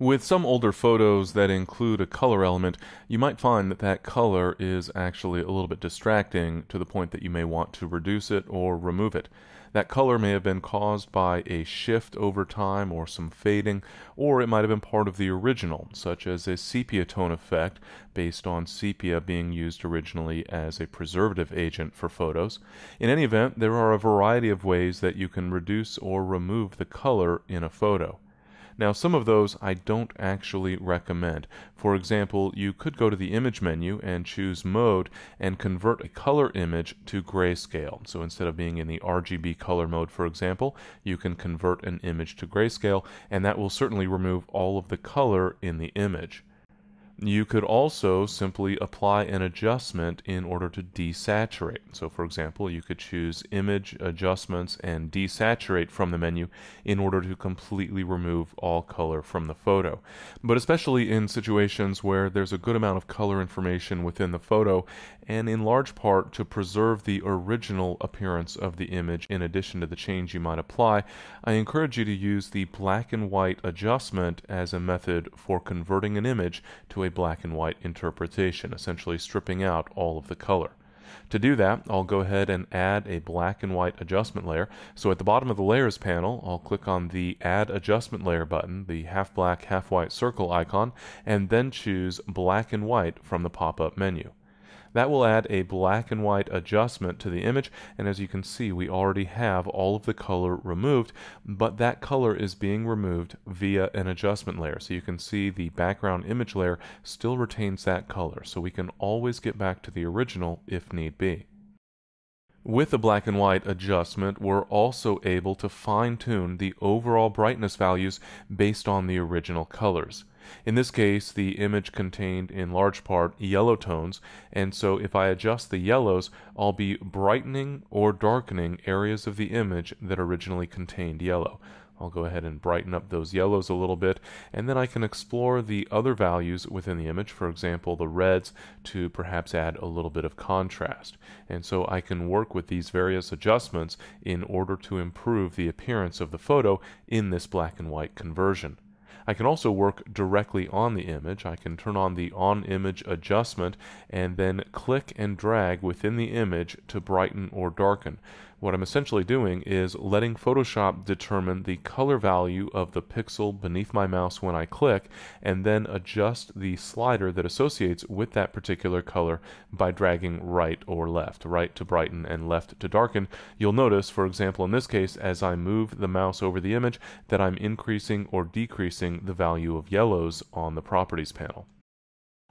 With some older photos that include a color element, you might find that that color is actually a little bit distracting to the point that you may want to reduce it or remove it. That color may have been caused by a shift over time or some fading, or it might have been part of the original, such as a sepia tone effect based on sepia being used originally as a preservative agent for photos. In any event, there are a variety of ways that you can reduce or remove the color in a photo. Now, some of those I don't actually recommend. For example, you could go to the image menu and choose mode and convert a color image to grayscale. So instead of being in the RGB color mode, for example, you can convert an image to grayscale, and that will certainly remove all of the color in the image. You could also simply apply an adjustment in order to desaturate. So for example, you could choose Image Adjustments and Desaturate from the menu in order to completely remove all color from the photo. But especially in situations where there's a good amount of color information within the photo, and in large part to preserve the original appearance of the image in addition to the change you might apply, I encourage you to use the black and white adjustment as a method for converting an image to a black and white interpretation, essentially stripping out all of the color. To do that, I'll go ahead and add a black and white adjustment layer. So at the bottom of the Layers panel, I'll click on the Add Adjustment Layer button, the half black, half white circle icon, and then choose Black and White from the pop-up menu. That will add a black and white adjustment to the image, and as you can see, we already have all of the color removed, but that color is being removed via an adjustment layer. So you can see the background image layer still retains that color, so we can always get back to the original if need be. With the black and white adjustment, we're also able to fine-tune the overall brightness values based on the original colors. In this case, the image contained in large part yellow tones, and so if I adjust the yellows, I'll be brightening or darkening areas of the image that originally contained yellow. I'll go ahead and brighten up those yellows a little bit, and then I can explore the other values within the image, for example the reds, to perhaps add a little bit of contrast. And so I can work with these various adjustments in order to improve the appearance of the photo in this black and white conversion. I can also work directly on the image. I can turn on the On Image adjustment and then click and drag within the image to brighten or darken. What I'm essentially doing is letting Photoshop determine the color value of the pixel beneath my mouse when I click, and then adjust the slider that associates with that particular color by dragging right or left, right to brighten and left to darken. You'll notice, for example, in this case, as I move the mouse over the image, that I'm increasing or decreasing the value of yellows on the Properties panel.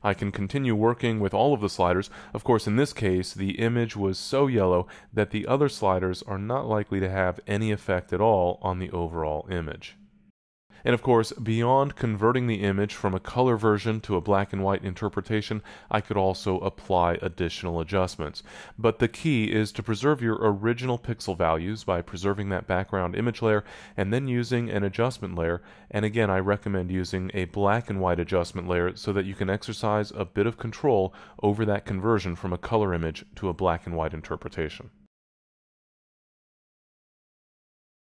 I can continue working with all of the sliders. Of course, in this case, the image was so yellow that the other sliders are not likely to have any effect at all on the overall image. And of course, beyond converting the image from a color version to a black and white interpretation, I could also apply additional adjustments. But the key is to preserve your original pixel values by preserving that background image layer and then using an adjustment layer. And again, I recommend using a black and white adjustment layer so that you can exercise a bit of control over that conversion from a color image to a black and white interpretation.